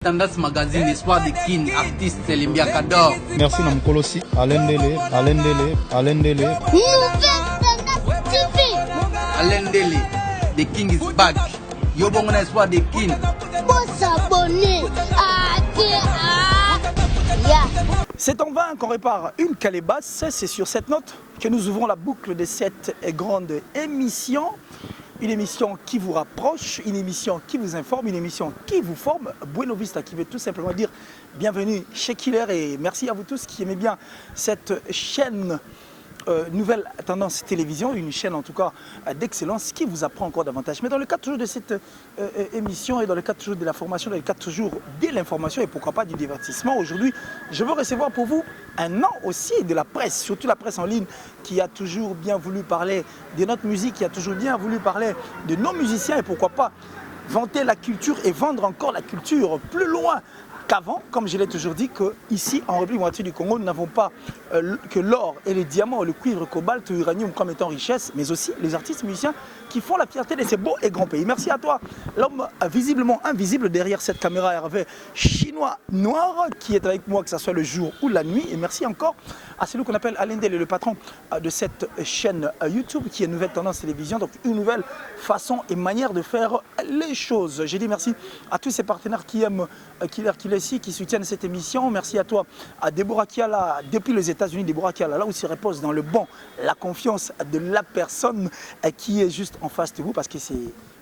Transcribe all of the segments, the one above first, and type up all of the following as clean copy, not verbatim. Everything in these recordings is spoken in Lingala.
Tendance Magazine, Espoir des King, artiste Limbia Kador. Merci Namkolosi, Alain Dele. Alain Dele, The King is back. Yo bon Espoir des King. Faut s'abonner. C'est en vain qu'on répare une calebasse. C'est sur cette note que nous ouvrons la boucle de cette grande émission. Une émission qui vous rapproche, une émission qui vous informe, une émission qui vous forme. Bueno Vista qui veut tout simplement dire bienvenue chez Killer et merci à vous tous qui aimez bien cette chaîne Nouvelle Tendance Télévision, une chaîne en tout cas d'excellence qui vous apprend encore davantage. Mais dans le cadre toujours de cette émission et dans le cadre toujours de la formation, dans le cadre toujours de l'information et pourquoi pas du divertissement, aujourd'hui je veux recevoir pour vous un nom aussi de la presse, surtout la presse en ligne qui a toujours bien voulu parler de notre musique, qui a toujours bien voulu parler de nos musiciens et pourquoi pas vanter la culture et vendre encore la culture plus loin qu'avant, comme je l'ai toujours dit, qu'ici en République démocratique du Congo, nous n'avons pas que l'or et les diamants, le cuivre, le cobalt, l'uranium comme étant richesse, mais aussi les artistes musiciens qui font la fierté de ces beaux et grands pays. Merci à toi, l'homme visiblement invisible derrière cette caméra, Hervé chinois noir, qui est avec moi, que ce soit le jour ou la nuit. Et merci encore à celui qu'on appelle Alain Dele, le patron de cette chaîne YouTube, qui est Nouvelle Tendance Télévision, donc une nouvelle façon et manière de faire les choses. J'ai dit merci à tous ces partenaires qui aiment qui soutiennent cette émission. Merci à toi, à Déborah Kiala, depuis les États-Unis, Déborah Kiala, là où se repose dans le bon, la confiance de la personne qui est juste en face de vous, parce que c'est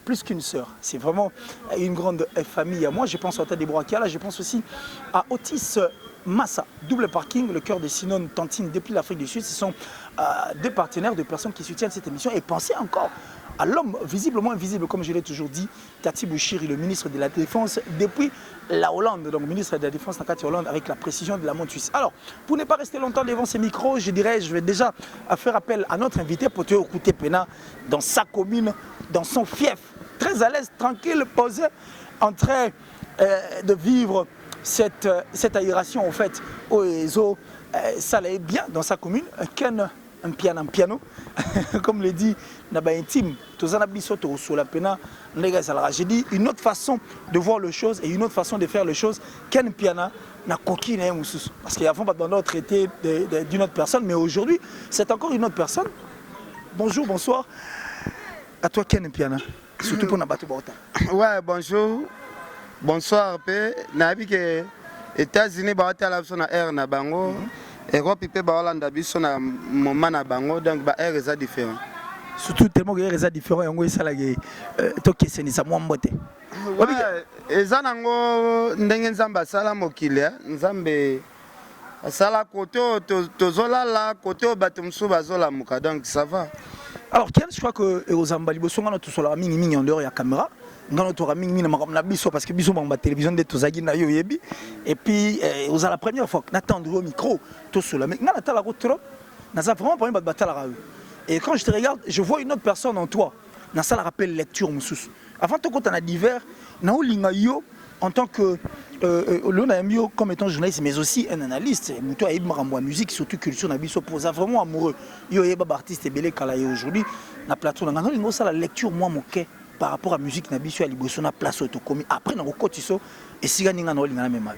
plus qu'une sœur, c'est vraiment une grande famille à moi. Je pense à Déborah Kiala, je pense aussi à Otis Massa, Double Parking, le cœur de Sinone Tantine depuis l'Afrique du Sud. Ce sont des partenaires, de personnes qui soutiennent cette émission. Et pensez encore à l'homme visiblement invisible, comme je l'ai toujours dit, Tati Bouchiri, le ministre de la Défense, depuis la Hollande, donc ministre de la Défense Nakati Hollande, avec la précision de la montre suisse. Alors, pour ne pas rester longtemps devant ces micros, je vais déjà faire appel à notre invité pour te écouter Pena dans sa commune, dans son fief, très à l'aise, tranquille, posé, en train de vivre cette aération en fait au réseau. Ça allait bien dans sa commune, un piano, comme le dit Naba Intime, j'ai dit une autre façon de voir les choses et une autre façon de faire les choses qu'un piano n'a coquine, parce qu'avant on traité d'une autre personne, mais aujourd'hui c'est encore une autre personne. Bonjour, bonsoir à toi Ken Piana, surtout pour Nabato Baota. Ouais, bonjour, bonsoir, nabi que États-Unis Baota la son air na bango. Europe peut ba Hollande biso na moment na bango, donc ba air est différent. Surtout tellement que air est différent yango esala ke to keseni sa mwa mbote. Ouais, eza nango ndenge nzamba sala mokili, nzambe sala côté tozolala côté bato msusu bazola muka, donc ça va. Alors Ken, je crois que Ozamba liboso ngana to sola mingi en dehors ya caméra. Ngana to mingi na makamna biso parce que biso ba télévision de tozagi na yo yebi et puis oza la première fois n'attendre au micro to sola mais ngana tala ko trop na ça vraiment pas batala ra. Et quand je te regarde, je vois une autre personne en toi. Na ça la rappelle lecture mususu. Avant to ko na divers na olinga yo en tant que l'on comme étant journaliste mais aussi un analyste, muto aïb marambo musique surtout culture na biso posa vraiment amoureux. Yo yeba artiste belé kala aujourd'hui na plateau na ngana ça la lecture moi moké par rapport à musique na biso ya liboso na place autokomi après na kotiso et siga ninga na olinga na même.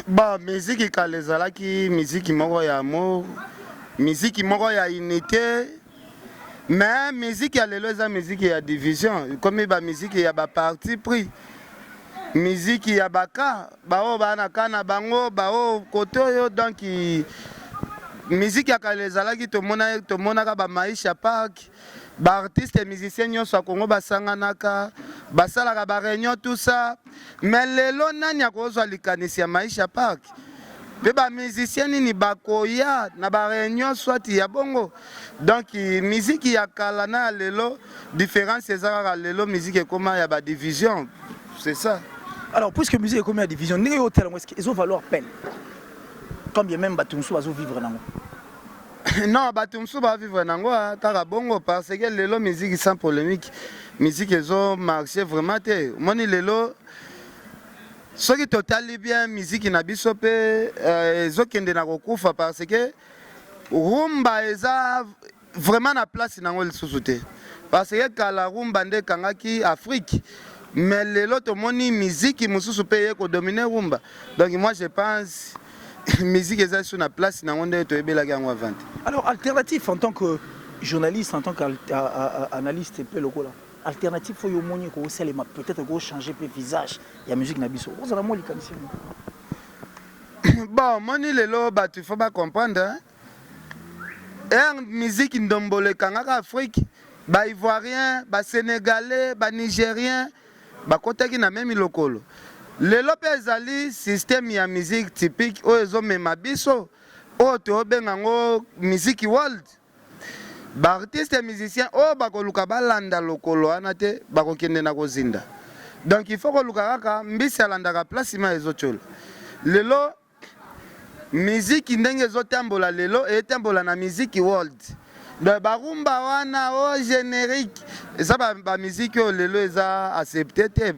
Bah musique kalezala ki musique moko ya amour, musique moko ya unité. Mais musique ya lelo eza musique ya division, comme ba musique ya ba parti pris. Musique ya baka, bao bana kana bango, bao kotoyo donc musique ya kalezala ki to mona ka ba Maisha Park. Ba artiste et musicien nyonso Congo basanganaka, basalaka ba réunion tout ça. Mais lelo nani akozwa likanisi ya Maisha Park? Pe ba musicien ni bakoya na ba réunion soit ya bongo. Donc musique ya kala na lelo différence ezaka lelo musique ekoma ya ba division. C'est ça. Alors puisque musique ekoma ya division, ndenge hôtel est-ce qu'ils ont valoir peine? Comme bien même batumsu bazo vivre nango. Non, batumsu ba vivre nango kaka bongo parce que lelo musique sans polémique, musique ezo marché vraiment te. Moni lelo ce qui totali bien musique na biso pe ezokende na kokufa parce que rumba eza vraiment na place nango lisusu te parce que kala rumba nde kangaki Afrique mais lelo tomoni musique mususu pe yeko dominer rumba. Donc moi je pense musique est sur la place na onde to ebela yango avant. Alors alternatif en tant que journaliste, en tant qu'analyste pe lokola. Alternative faut yo moni ko selema peut-être go changer pe visage ya musique na biso. Vous allez moi likanisi. Bon, moni lelo batu faut pas comprendre hein. Musique ndombole kangaka Afrique, ba ivoirien, ba sénégalais, ba nigérien, ba kotaki na même lokolo. Lelo pe ezali système ya musique typique o ezo mema biso o to bengango musique world. Ba artiste musicien o ba koluka balanda lokolo anate ba kokende na kozinda. Donc il faut koluka kaka mbisi alanda ka place ma ezochola. Lelo musique ndenge ezotambola lelo etambola na musique world. Donc barumba wana o générique eza ba musique o lelo eza accepté te.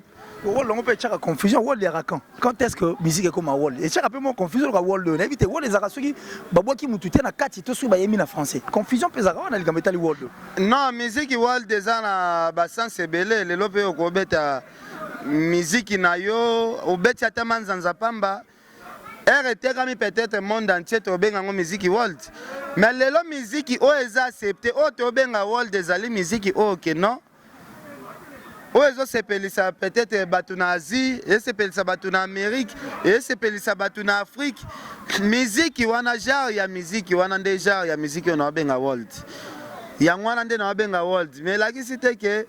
On peut faire confusion world ya rakan. Quand est-ce que musique est comme world? Et chaque peu mon confusion ka world na éviter world les arasuki babwa ki mututé na kati to su ba yemi na français. Confusion pe zaka na likameta li world. Non, musique world eza na ba sens ebele lelo pe okobeta musique na yo obeti ata manzanza pamba. RT comme peut-être monde entier to benga ngo musique world. Mais lelo musique o eza accepté o to benga world ezali musique o que non. O ezo sepelisa peut-être batu na Asie, et sepelisa batu na Amérique, et sepelisa batu na Afrique. Musique wana genre ya musique wana nde genre ya musique on benga world. Ya wana nde na benga world. Mais la qui c'était que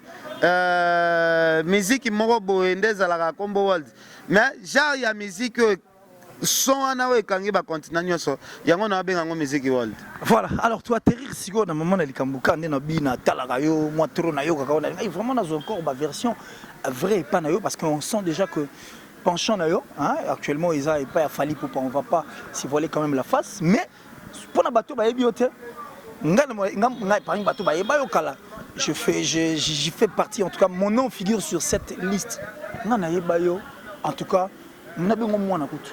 musique moko boye nde zalaka kombo world. Mais genre ya musique son wana we kangi ba continent nyoso yango na benga ngo musique world. Voilà, alors toi atterrir siko na moment na likambuka nde na bina talaka yo moi trop na yo kaka on a vraiment dans encore ma version vraie pas na yo parce qu'on sent déjà que penchant na yo hein actuellement ils a pas fallu pour on va pas s'y voiler quand même la face mais pour na bateau ba ebiote ngana par bateau ba eba yo kala j'y fais partie en tout cas mon nom figure sur cette liste ngana eba yo en tout cas mna bengo mwana kutu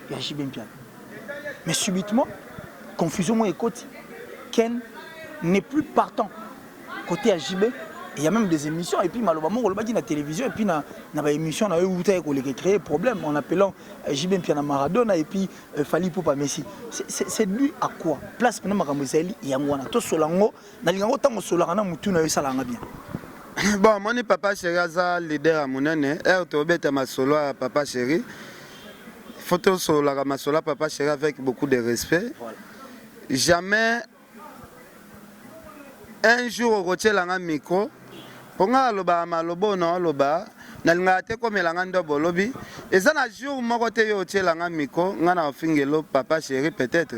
ya JB Mpiana. Mais subitement, confusion et côté, Ken n'est plus partant. Côté à JB, il y a même des émissions, et puis malheureusement, on l'a dit dans la télévision, et puis dans la émission, on a eu créé problème en appelant JB Mpiana Maradona, et puis Fally Ipupa Messi. C'est dû à quoi? Place maintenant, Makamozeli, il y a moi, tout solango, dans les grands temps, solana, moutouna, et ça l'a bien. Bon, mon papa chéri, Aza, leader à mon année, Tobet à ma solo à papa chéri. Photo sur la Ramasola, papa chéri, avec beaucoup de respect. Voilà. Jamais un jour au rocher langa micro, pour nga loba malobo no loba, nalinga te comme langa bolobi. Et ça un jour mon côté au rocher langa micro, nga na fingelo papa chéri peut-être.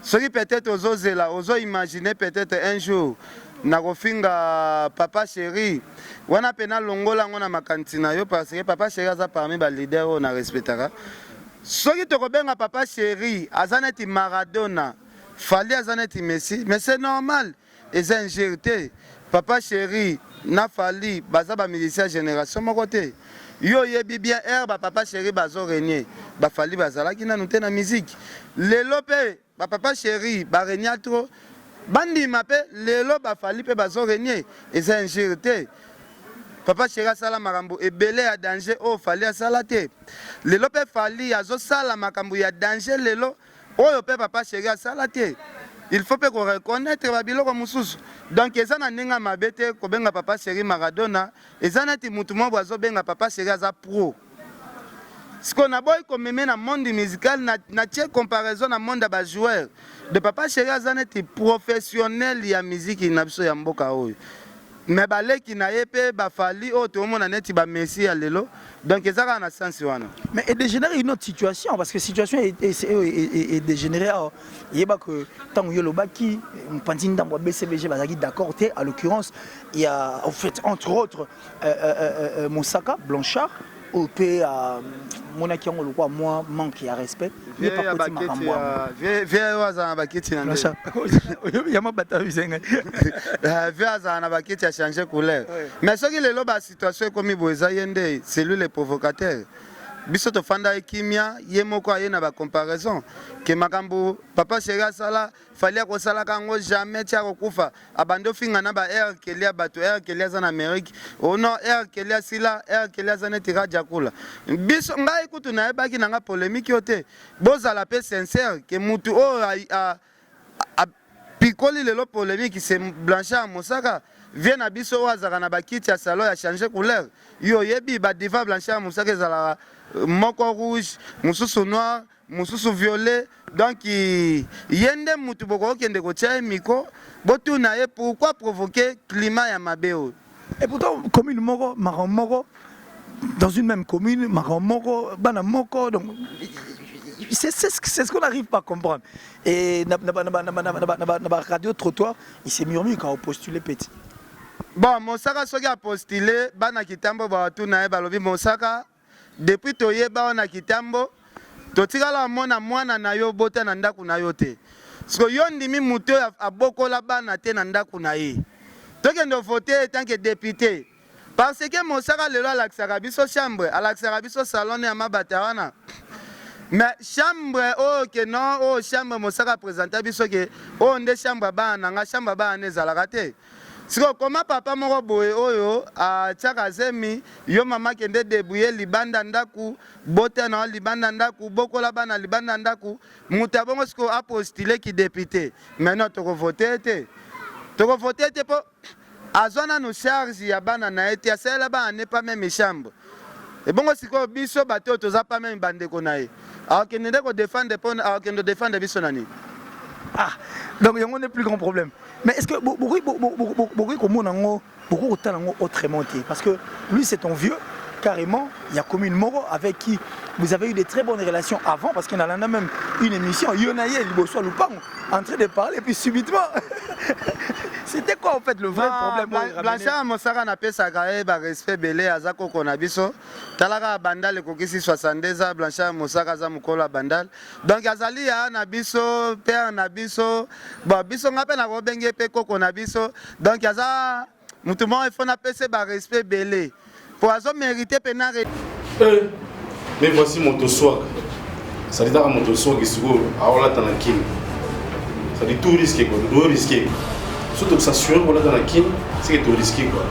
Celui peut-être aux ozela, aux imaginer peut-être un jour. Na kofinga papa chéri wana pena longola ngona makantina yo parce que papa chéri aza parmi ba leader on a respectera. Soki tokobenga papa chéri azaneti Maradona Fally azaneti Messi mais c'est normal et c'est injérité papa chéri na Fally baza ba musicien génération moko te yo yebi bien ba papa chéri bazo régner ba Fally bazalaki na nute na musique lelo pe ba papa chéri ba régner trop bandi mape lelo ba Fally pe bazo régner et c'est injérité. Papa chéri asala makambo ebele ya danger o Fally asala te lelo pe Fally azo sala makambo ya danger lelo oyo pe papa chéri asala te il faut pe ko reconnaître ba biloko mususu donc eza na ninga mabete ko benga papa chéri Maradona eza na ti mutu mo bazo benga papa chéri aza pro ce qu'on a boy comme même na monde musical na tie comparaison na monde ba joueur de papa chéri aza na ti professionnel ya musique na biso ya mboka oyo. Mais baleki na yepe ba Fally o to mona neti ba Messi ya lelo donc ezaka na sens wana mais est dégénéré une autre situation parce que situation est dégénérée yeba que tant yo lobaki mpandinda mwa BCBG bazaki d'accord té à l'occurrence il y a en fait entre autres Moussaka Blanchard au P à monaki ngo lokwa moi manque ya respect mais pas petit makambo vieux waza bakiti na Blanchard ya mabata bisenga vieux waza na bakiti a changer couleur mais ce qui le loba situation comme boza yende c'est lui le provocateur biso tofanda kimia ye moko aye na ba comparaison ke makambo papa Chéri asala fali akosala kango jamais tia kokufa abando finga na ba air kelia bato air kelia za na Amérique ono air kelia sila air kelia za neti radia kula biso ngai kutu na ebaki na nga polémique yote bozala pe sincère ke mutu o a pikoli lelo polémique c'est Blanchard Mosaka vient na biso wazaka na bakiti ya salon ya changer couleur yo yebi ba diva Blanchard Mosaka ezala moko rouge mususu noir mususu violet donc yende mutu boko kende ko tia miko botu na ye pourquoi provoquer climat ya mabeo. Et pourtant commune moko marron moko dans une même commune marron moko bana moko donc c'est ce qu'on n'arrive pas à comprendre. Et na radio trottoir il s'est murmuré quand on postulait petit. Bon Mosaka soki a postulé bana kitambo ba tu na ye balobi Mosaka depuis toyeba on a kitambo totikala mona mwana na yo bota na ndaku na yo te so yo ndimi muto abokola bana te na ndaku na ye tokende voter tant que député parce que Mosaka lelo alaksaka biso chambre alaksaka biso salon ya mabata wana mais chambre o ke non o chambre Mosaka présenter biso ke o nde chambre bana nga chambre bana ezalaka te. Siko koma papa moko boye oyo a tiaka zemi yo mama kende debouye libanda ndaku bote na libanda ndaku bokola bana libanda ndaku muta bongo siko a postulé ki député maintenant toko voter te po azona no charge ya bana na ete asela bana ne pas même chambre et bongo siko biso bato toza pas même bande ko na ye alors que ndeko défendre pon alors que ndo défendre biso nani. Ah, donc il y a un plus grand problème. Mais est-ce que beaucoup autrement parce que lui c'est ton vieux, carrément, il y a Commune Moro avec qui vous avez eu de très bonnes relations avant parce qu'il y en a même une émission, Yonaye Liboso Loupang, en train de parler et puis subitement. C'était quoi en fait le vrai problème? Blanchard Mosaka na pesa gaé ba respect belé azako konabiso talaka bandal kokisi 62 ans Blanchard Mosaka za mukolo bandal donc azali ya na biso père na biso bon biso ngape na robenge pe koko na biso donc aza mutu mo il faut na pesa ba respect belé pour azo mériter penare. Mais voici mon swag. Ça dit dans mon swag qui se trouve à Olatanakine. Ça dit tout risqué quoi, tout risqué. Surtout que ça sur voilà dans la kin, c'est que tout risqué quoi.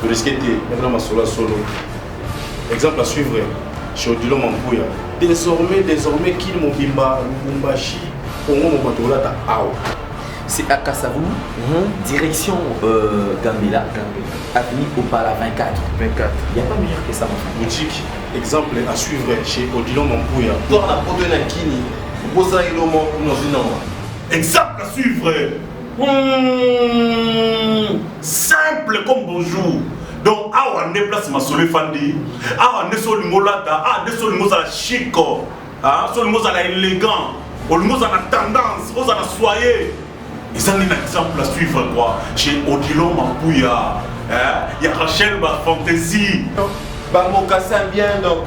Tout risqué de maintenant ma solo. Exemple à suivre chez Odilo Mampuya. Désormais qu'il Mobimba, Lubumbashi, Congo Mobatola ta Ao. C'est à Kassavou, direction Gambela, avenue Opala 24. Il n'y a pas meilleur que ça. Boutique, exemple à suivre chez Odilo Mampuya. Dans la protéine à Kini, vous avez le mot dans une norme. Exemple à suivre. Simple comme bonjour. Donc, on est place ma solé fandi. On est sur le molata. On est sur le mot à la chic. Sur le mot à la élégant. Le mot à la tendance. On a soyé. Et ça, c'est un exemple à suivre quoi. Chez Odilo Mampuya. Il y a Rachel Fantaisie. Bango Kassan bien donc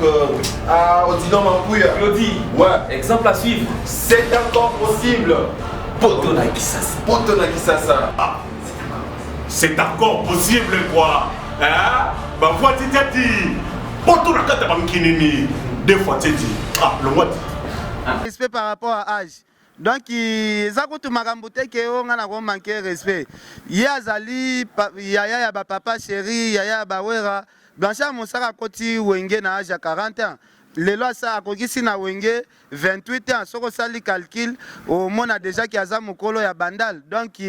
à Odilo Mampuya. Claudie. Ouais. Exemple à suivre. C'est encore possible. Poto na Kisasa. Ah, c'est encore possible quoi. Bah fois tu t'as dit. Poto na kata bankinini. Deux fois tu dit. Ah, le mois. Respect par rapport à âge. Donc zakutu makambote ke onga na ko manquer respect. Yazali yaya ya ba papa Chéri, yaya ba wera. Blanchard Mosaka koti wenge na âge à 40 ans. Lelo sa akokisi na wenge 28 ans soko sali calcul au monde a déjà qui aza mukolo ya bandal donc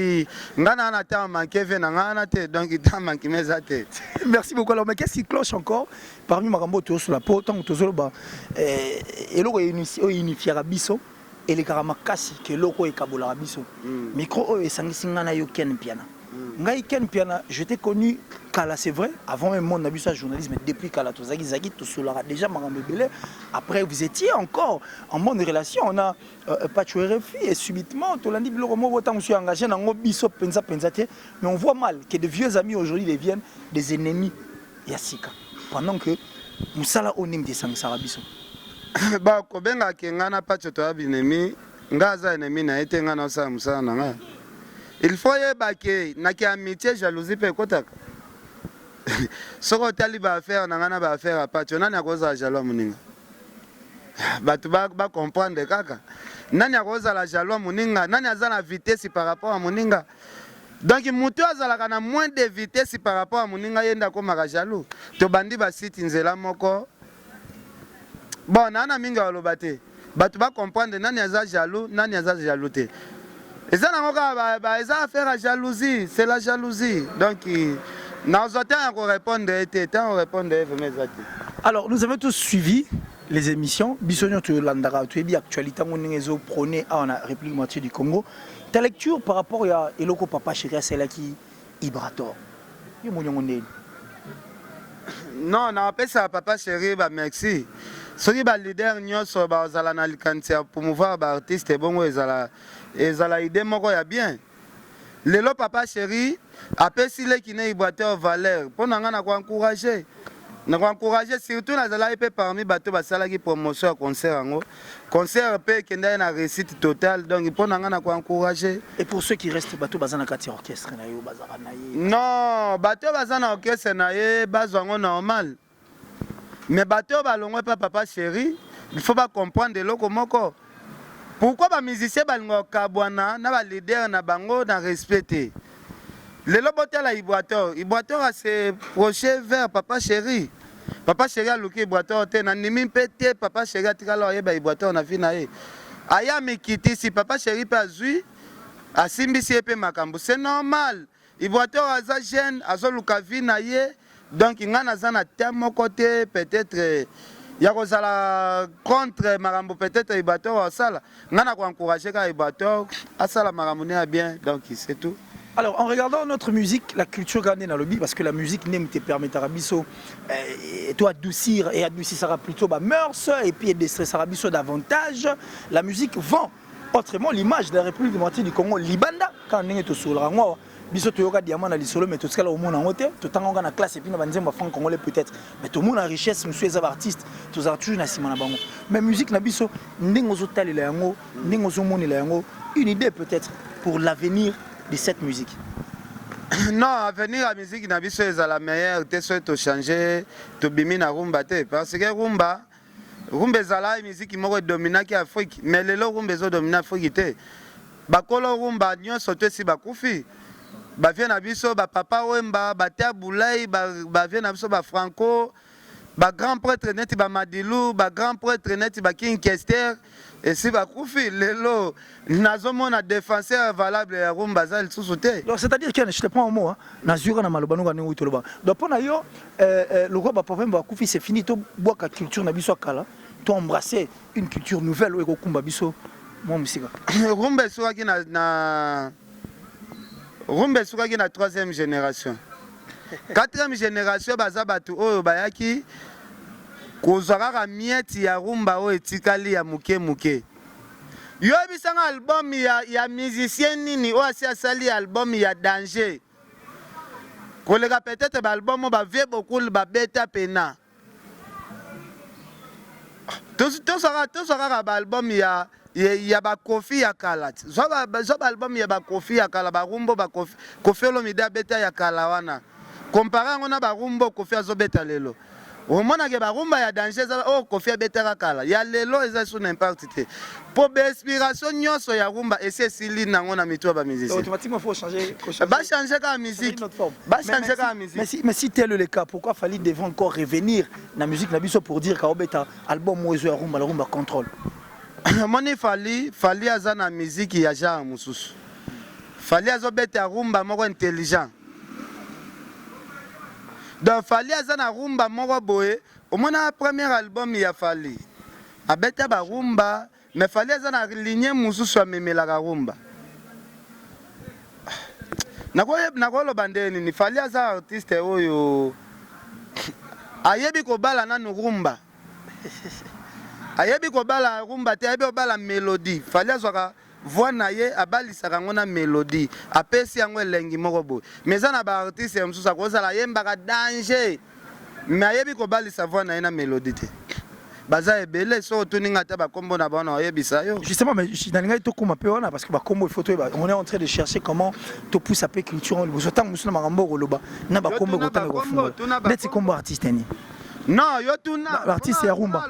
ngana na ta manqué ve na ngana te donc ta manqué mezate. Merci beaucoup. Alors mais qu'est-ce qui cloche encore parmi makambo to sur la peau tant to zolo ba et loko unifiera biso et les karamakasi que loko e kabola biso micro e sangisi ngana yo ken piana ngai ken piana je t'ai connu Kala, c'est vrai, avant même mon abus à journalisme, mais depuis Kala, tout Zagi, tout cela déjà Marambélé. Après, vous étiez encore en bonne relation. On a pas tué RFI et subitement, tout l'année, je suis engagé dans Biso Penza Penzate. Mais on voit mal que de vieux amis aujourd'hui deviennent des ennemis Yassika. Pendant que Moussala Onim de Sangsara Biso. Bah, Kobenga Kengana Pachotoa Binemi, Ngaza ennemi n'a été Ngana Sa Moussa Nanga. Il faut y baquer, n'a qu'à amitié, jalousie, Pekotak. Soko tali ba affaire na ngana ba affaire apa tona na koza jalo muninga bato ba comprendre kaka nani akozala jaloux moninga nani aza na vitesse par rapport à moninga donc mutu azalaka na moins de vitesse par rapport à moninga yenda komaka jaloux to bandi basiti nzela moko bon nana mingi aloba te bato ba comprendre nani aza jaloux nani aza jaloux te eza nango kaka eza affaire à jalousie c'est la jalousie donc alors nous avons tous suivi les émissions Bisogno to Landara tu es bien actualité on prôné à la République moitié du Congo ta lecture par rapport à Eloko Papa Chéri celle qui Ibrator non na pesa Papa Chéri ba merci soki ba leader nyonso ba zala na likantia promouvoir ba artiste bongo ezala idée moko ya bien lelo Papa Chéri apesi le kine Ibrator valeur pour nanga na ko encourager surtout na zala pe parmi bato basala ki promotion ya concert ango concert pe kenda na réussite totale donc pour nanga na ko encourager et pour ceux qui restent bato bazana kati orchestre na yo bazara na ye non bato bazana orchestre na ye bazwango normal mais bato balongwe pa Papa Chéri il faut pas comprendre loko moko pourquoi ba musicien balingo kabwana na ba leader na bango na respecter lelo botela Ibrator a se proche vers Papa Chéri a luki Ibrator te na nimi pete Papa Chéri atikala oyeba Ibrator na vie na ye aya mikiti si Papa Chéri pe azui asimbisi pe makambo c'est normal Ibrator aza jeune azoluka vie na ye donc ngana aza na terme moko te peut-être ya kozala contre makambo peut-être Ibrator asala ngana ko encourager ka Ibrator asala makambo ne bien donc c'est tout. Alors, en regardant notre musique, la culture ghanéenne dans le lobby, parce que la musique n'aime te permettre à Bisso, toi adoucir et adoucir ça plutôt bah mœurs et puis déstresser à Bisso davantage. La musique vend autrement l'image de la République démocratique du Congo, Libanda, quand on est sur le rang. Bisso tu yoga diamant dans les solos, mais tout ce cas au monde en haute, tout le temps on a classe et puis on va dire franc congolais peut-être, mais tout le monde a richesse, monsieur les artistes, tous as toujours na simana bango. Mais musique na Bisso, n'engozo tali la yango, n'engozo moni la yango, une idée peut-être pour l'avenir de cette musique. Non, à venir la musique na biso est la meilleure, te souhaite to changer, to bimi na rumba te parce que rumba ezala musique moko domina ki Afrique, mais lelo rumba zo domina Afrique te. Bakolo rumba nyonso to si bakufi. Ba vient na biso ba papa wemba, ba tia boulay, ba vient na biso ba Franco, ba grand prêtre net ba Madilou, ba grand prêtre net ba King Kester. Et si bakufi lelo nazomona défenseur valable ya rumba za lisusuté. Donc c'est-à-dire que je te prends un mot hein, nazura na malobano ngani utoloba. Donc pona yo le roi ba problème bakufi c'est fini to boka culture na biso kala, to embrasser une culture nouvelle ou kumba biso moi musika. Rumba soka ki na rumba soka ki na 3e génération. 4e génération baza batu oyo bayaki kozwaka mieti ya rumba o etikali ya muke muke. Yo bisanga album ya musicien nini o asi asali album ya danger. Kolega peut-être ba album ba vie beaucoup ba beta pena. Tous sera ba album ya ba Kofi ya kala. Zo ba album ya ba Kofi ya kala ba rumbo ba Kofi Olomide beta ya kala wana. Comparé ngona ba rumbo Kofi azobeta lelo. Au moment où ba rumba ya danger oh Kofi abetaka kala ya lelo eza sur n'importe te pour inspiration nyonso ya rumba et c'est sili nango na mitwa ba musicien automatiquement faut changer ba changer ka musique ba changer ka musique mais si tel est le cas pourquoi fallait devant encore revenir na musique na biso pour dire ka obeta album mozo ya rumba la rumba contrôle moni fali aza na musique ya genre mususu fali azobeta rumba moko intelligent. Donc Fali azana rumba moko boye au moins premier album ya Fali abeta ba rumba mais Fali azana ligne mususu amemela ka rumba nakolo bandeni ni Fali aza artiste oyo ayebi ko bala na rumba ayebi ko bala rumba te ayebi ko bala mélodie Fali azwaka voix na ye abalisaka ngona mélodie apesi yango elengi moko boye mais za na ba artiste ya mususu akozala yembaka danger mais ayebi kobalisa voix na ye na mélodie te baza ebele so otuninga ta bakombo na bana oyebisa yo justement mais nalingai tokoma pe wana parce que bakombo il faut on est en train de chercher comment to pousse à pe culture le sotan musuna makambo koloba na bakombo kotanga kofunga neti kombo artiste ni Non, yo tuna. L'artiste est Rumba.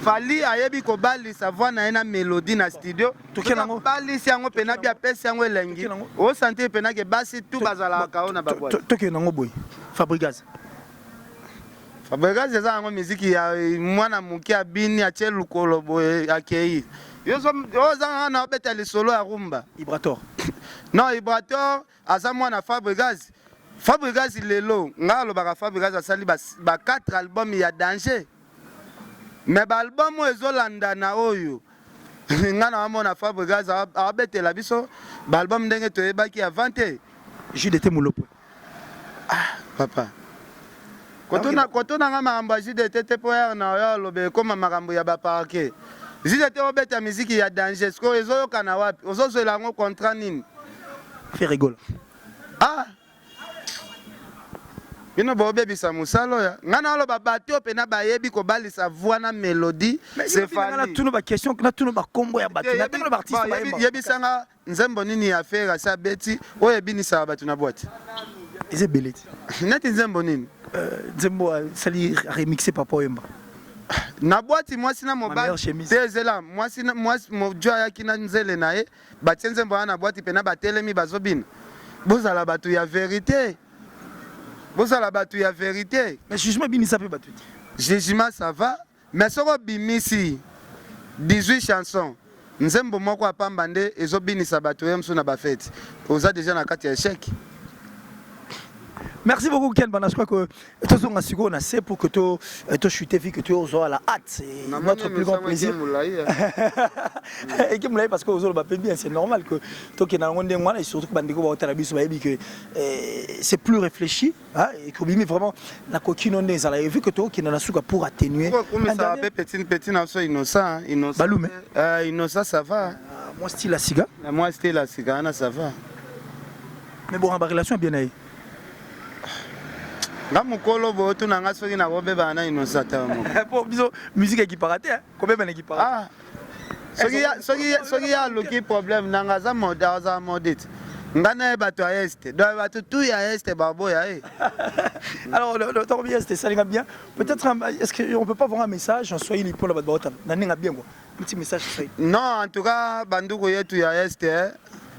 Fali ayebi ko bali sa voix na ena mélodie na studio. Tokenango. Bali si yango pena bia pesi yango elengi. O santé pena ke basi tout bazala ka ona babwa. Tokenango boy. Fabrigaz. Fabrigaz eza yango muziki ya mwana muki abini atie lukolo boy akei. Yo zanga na obeta le solo ya Rumba. Ibrator. Non, Ibrator aza mwana Fabrigaz. Fabrigaz lelo ngalo baka Fabrigaz asali ba 4 albums ya danger. Mais ba album ezolanda na oyo. Ngana amona Fabrigaz abetela biso ba album ndenge toyebaki avante. JDT Molopo. Ah, papa. Kotona nga makambo JDT te po na yo lobe koma makambo ya ba parquet. JDT obeta musique ya danger. Sko ezoyoka na wapi? Ozozela ngo contrat nini? Fait rigole. Ah. Bino bobebisa musalo ya. Ngana aloba bato pena bayebi ko balisa voix na mélodie. C'est fali. Na tuno ba question, na tuno ba kombo ya bato. Na tuno ba artiste ba yeba. Yebisanga nzembo nini ya faire sa beti oyebinisa bato na boîte. Eze beleti. Neti nzembo nini? Nzembo sali remixé papa Yemba. Na boîte moi sina mobile. Tezela moi sina moi mojoa ya kina nzele na ye. Batie nzembo na boîte pena batelemi bazobina. Bozala bato ya vérité. Bozala bato ya vérité. Mais jugement binisa pe bato. Jugement ça va, mais soko bimisi 18 chansons. Nzembo moko apamba nde ezobinisa bato yemso na ba fête. Oza déjà na kati ya échec. Merci beaucoup Ken Bana, je crois que tout ce qu'on a c'est pour que tu chutes vu que tu es à la hâte, c'est notre plus grand plaisir. Et que parce que vous avez bien, c'est normal que toi qui es dans le monde et surtout que Bandeko va au bus que c'est plus réfléchi et que vraiment la coquine on est à la vu que toi qui est dans la souka pour atténuer. Comme ça petit innocent innocent ça va. Moi style la ciga. Moi style la ciga ça va. Mais bon, ma relation est bien allée. Nga mukolo bo tu nanga soki na bobe bana inosata mo. Pour biso musique qui parate hein. Combien bana qui parate. Ah. Soki ya loki problème nanga za moda za modit. Ngana e bato ya est. Do bato tout ya est babo ya e. Alors le temps bien c'était ça les gars bien. Peut-être est-ce qu'on peut pas avoir un message en swahili pour la bato na bien quoi. Un petit message ça. Non, en tout cas banduko yetu ya est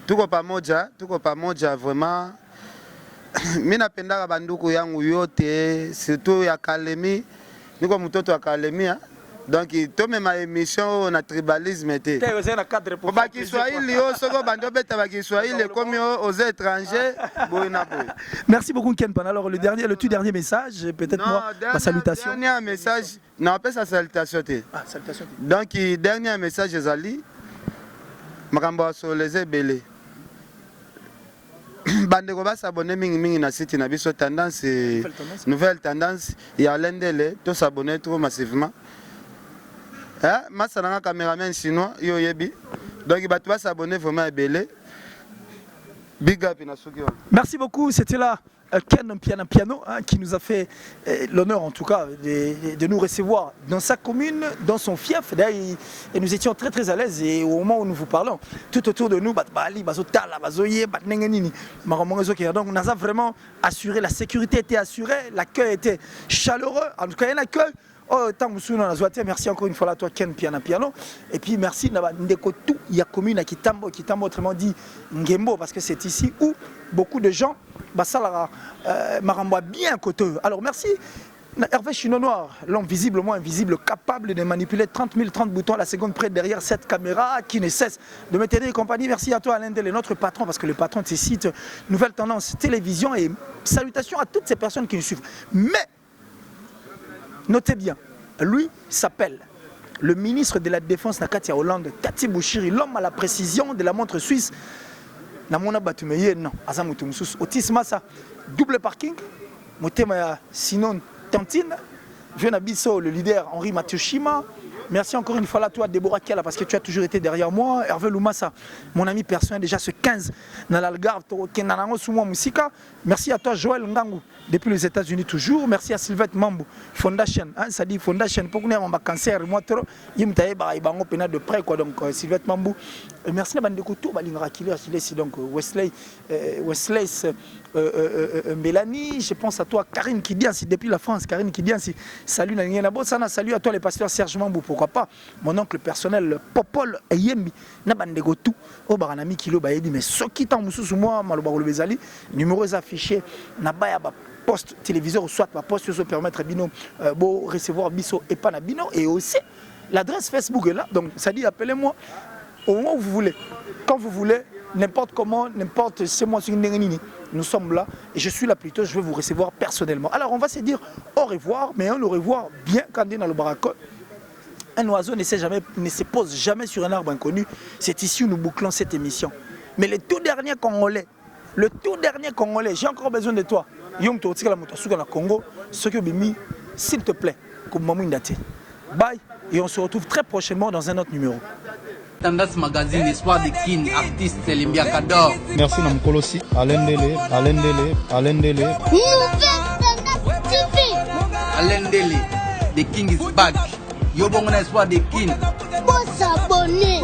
tuko pamoja vraiment. Mimi napendaka banduku yangu yote surtout ya Kalemi niko mtoto wa Kalemi donc tome ma émission na tribalisme te ba Kiswahili yo soko bando beta ba Kiswahili comme aux étrangers boina boy. Merci beaucoup Ken Pan. Alors le tout dernier message peut-être moi la salutation. Dernier message non pas sa salutation te. Ah salutation. Donc dernier message ezali makambo so les ebele. Bandeko ba s'abonner mingi na site na biso tendance nouvelle tendance ya lendele to s'abonner trop massivement. Masa na caméraman chinois yo yebi. Donc bato ba s'abonner vraiment ebele. Big up na soki. Merci beaucoup, c'était là Ken Piano qui nous a fait l'honneur en tout cas de nous recevoir dans sa commune, dans son fief. Et nous étions très très à l'aise et au moment où nous vous parlons, tout autour de nous, donc on a vraiment assuré, la sécurité était assurée, l'accueil était chaleureux, en tout cas il y a un accueil. Oh, merci encore une fois à toi Ken Piano. Et puis merci Ndeko tout, il y a commune à Kitambo autrement dit Ngembo parce que c'est ici où beaucoup de gens Basalara Maramba bien coteux. Alors merci Hervé Chino Noir, l'homme visiblement invisible, capable de manipuler 30 boutons à la seconde près derrière cette caméra qui ne cesse de me tenir compagnie. Merci à toi Alain Delé, notre patron, parce que le patron de ces sites Nouvelle Tendance Télévision et salutations à toutes ces personnes qui nous suivent. Mais notez bien, lui s'appelle le ministre de la Défense Nakatia Hollande, Tati Bouchiri, l'homme à la précision de la montre suisse. Namona Batumeye, non, Azamutumsus, Otis Massa, double parking, Motema Sinon Tantine, Jeune Abisso, le leader Henri Mathieu Chima, Merci encore une fois à toi, Déborah Kiala, parce que tu as toujours été derrière moi. Hervé Loumassa, mon ami personnel, déjà ce 15 dans l'Algarve, merci à toi, Joël Ngangou, depuis les États-Unis toujours. Merci à Sylvette Mambo, Foundation. Ça dit Foundation, pour que nous ayons un cancer, moi, il me taille de près, quoi. Donc, Sylvette Mambo. Merci à Bandeko Tour, donc Wesley, Mélanie, je pense à toi, Karine Kidiansi, depuis la France, Karine Kidiansi. Salut Naniena Bossana, salut à toi les pasteurs Serge Mambou, pourquoi pas. Mon oncle personnel, Popol Yembi, Nabandego tout, au Baranami Kilo Bayedi, mais ce qui t'en moussou moi, Malobaro Bezali, numéros affichés, Nabaya poste téléviseur ou soit ma poste se permettre bino beau recevoir biso et pas na bino, et aussi l'adresse Facebook est là, donc ça dit appelez-moi au moment où vous voulez, quand vous voulez, n'importe comment, n'importe, c'est moi, nous sommes là et je suis là plutôt, je vais vous recevoir personnellement. Alors on va se dire au revoir, mais on au revoir bien quand on est dans le baracon. Un oiseau ne se pose jamais sur un arbre inconnu. C'est ici où nous bouclons cette émission. Mais le tout dernier Congolais, j'ai encore besoin de toi. Yom Totika la Motosuka na Congo, ce que Bimi, s'il te plaît, comme Mamou Ndate. Bye et on se retrouve très prochainement dans un autre numéro. Tendance Magazine, Espoir des Kin, artiste Limbiakador. Merci Namkolosi, Alain Dele. Nouvelle Tendance TV. Alain Dele, the King is back. Yobongo na Espoir des Kin. Faut s'abonner.